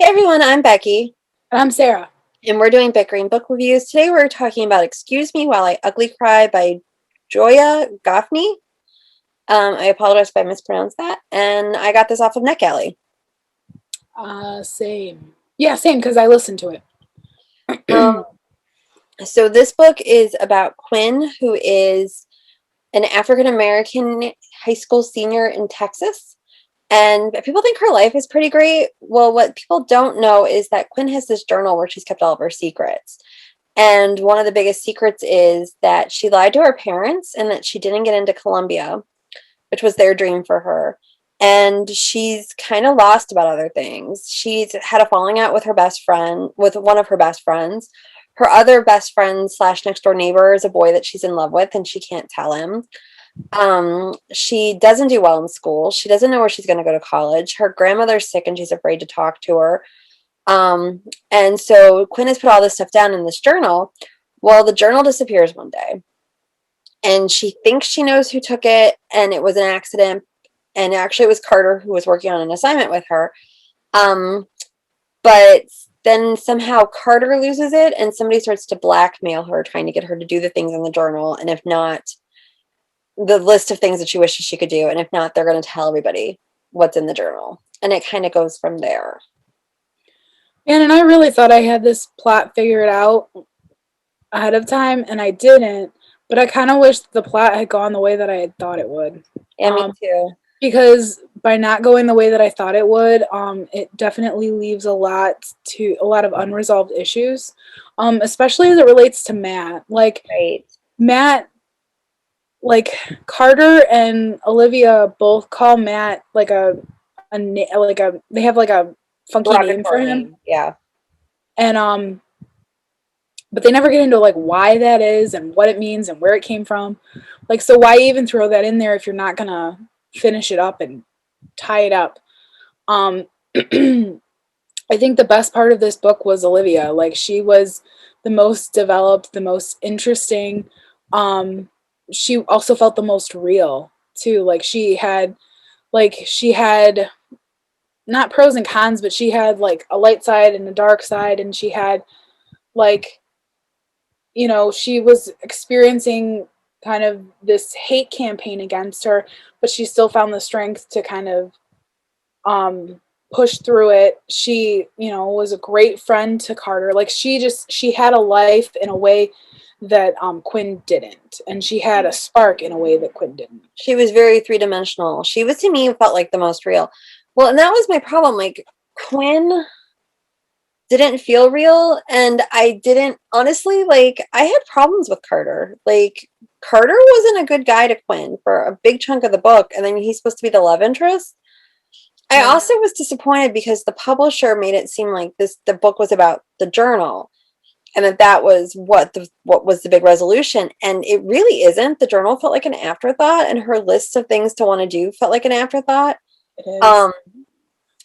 Hey everyone, I'm Becky, And I'm Sarah. and we're doing Bickering book reviews. Today we're talking about Excuse Me While I Ugly Cry by Joya Goffney. I apologize if I mispronounced that, and I got this off of NetGalley. Same. Yeah, same, because I listened to Um, it. so this book is about Quinn, who is an African American high school senior in Texas. And people think her life is pretty great. Well, what people don't know is that Quinn has this journal where she's kept all of her secrets. And one of the biggest secrets is that she lied to her parents and that she didn't get into Columbia, which was their dream for her. And she's kind of lost about other things. She's had a falling out with her best friend, with one of her best friends. Her other best friend slash next door neighbor is a boy that she's in love with, and she can't tell him. She doesn't do well in school. She doesn't know where she's going to go to college. Her grandmother's sick, and she's afraid to talk to her. And so Quinn has put all this stuff down in this journal. Well, the journal disappears one day, and she thinks she knows who took it, and it was an accident. And actually, it was Carter who was working on an assignment with her. Um, but then somehow Carter loses it, and somebody starts to blackmail her, trying to get her to do the things in the journal. And if not, the list of things that she wishes she could do. And if not, they're going to tell everybody what's in the journal. And it kind of goes from there. And I really thought I had this plot figured out ahead of time, and I didn't. But I kind of wish the plot had gone the way that I had thought it would. Yeah, me Um, too. because by not going the way that I thought it would, it definitely leaves a lot of unresolved issues, especially as it relates to Matt. Right. Matt, like Carter and Olivia both call Matt they have like a funky name for Derogatory him, name. Yeah. and but they never get into like why that is and what it means and where it came from. Like, so why even throw that in there if you're not gonna finish it up and tie it up? um I think the best part of this book was Olivia. Like, she was the most developed, the most interesting. um she also felt the most real too. She had not pros and cons, but she had like a light side and a dark side, and she had like, she was experiencing kind of this hate campaign against her, but she still found the strength to kind of um push through it. She, was a great friend to Carter. Like, she had a life in a way that Quinn didn't, and she had a spark in a way that Quinn didn't. She was very three-dimensional. She was, to me, felt like the most real. Well, and that was my problem. Like, Quinn didn't feel real, and I didn't, honestly, like, I had problems with Carter. Like, Carter wasn't a good guy to Quinn for a big chunk of the book, and then he's supposed to be the love interest. I Yeah. also was disappointed because the publisher made it seem like the book was about the journal, and that was what was the big resolution, and it really isn't. The journal felt like an afterthought, and her list of things to want to do felt like an afterthought. It is. um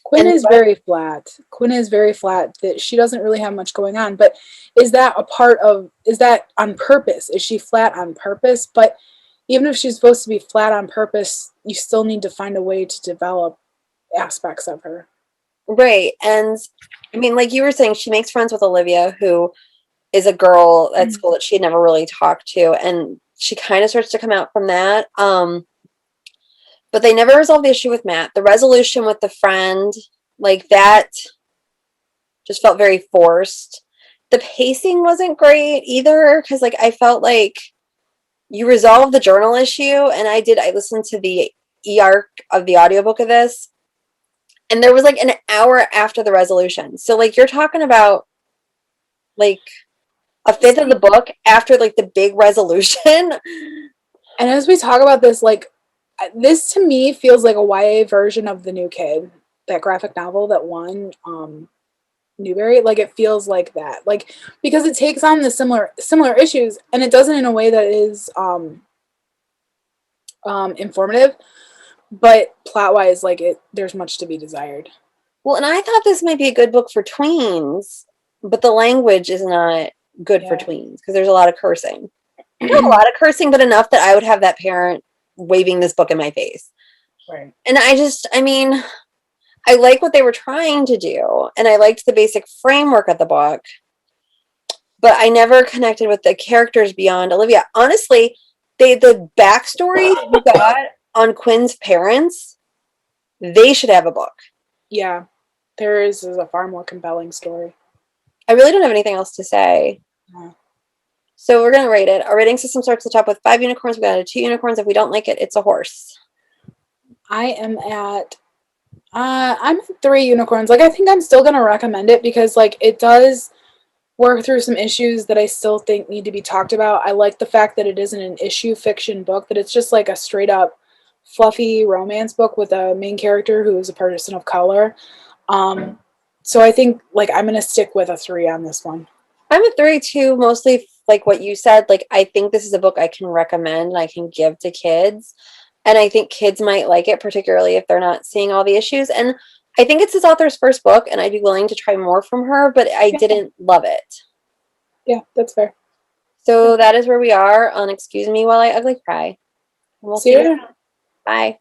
Quinn and is very flat. Quinn is very flat, that she doesn't really have much going on. But is that on purpose? Is she flat on purpose? But even if she's supposed to be flat on purpose, you still need to find a way to develop aspects of her. right, and I mean, like you were saying, she makes friends with Olivia, who is a girl at school that she had never really talked to, and she kind of starts to come out from that. But they never resolve the issue with Matt. The resolution with the friend, like that, just felt very forced. The pacing wasn't great either, because like I felt like you resolved the journal issue, and I listened to the eARC of the audiobook of this, and there was like an hour after the resolution. So like you're talking about like a fifth of the book after like the big resolution. And as we talk about this, like, this to me feels like a YA version of The New Kid, that graphic novel that won Newbery. Like, it feels like that, like, because it takes on the similar issues, and it does it in a way that is informative, but plot wise, like, there's much to be desired. Well, and I thought this might be a good book for tweens, but the language is not good for Yeah. tweens because there's a lot of cursing. Not a lot of cursing, but enough that I would have that parent waving this book in my face. Right. And I mean, I like what they were trying to do, and I liked the basic framework of the book, but I never connected with the characters beyond Olivia. Honestly, the backstory you got on Quinn's parents, they should have a book. Yeah, theirs is a far more compelling story. I really don't have anything else to say. Yeah. So we're gonna rate it. Our rating system starts at the top with 5 unicorns. We got a 2 unicorns. If we don't like it, it's a horse. I am at I'm at 3 unicorns. Like I think I'm still gonna recommend it because like it does work through some issues that I still think need to be talked about. I like the fact that it isn't an issue fiction book, that it's just like a straight up fluffy romance book with a main character who is a person of color. Um, so I think like I'm gonna stick with a 3 on this one. I'm a 3 too, mostly like what you said. Like, I think this is a book I can recommend and I can give to kids. And I think kids might like it, particularly if they're not seeing all the issues. And I think it's this author's first book, and I'd be willing to try more from her, but I Yeah, didn't love it. yeah, that's fair. Yeah. So that is where we are on Excuse Me While I Ugly Cry. And we'll See see you. you. Bye.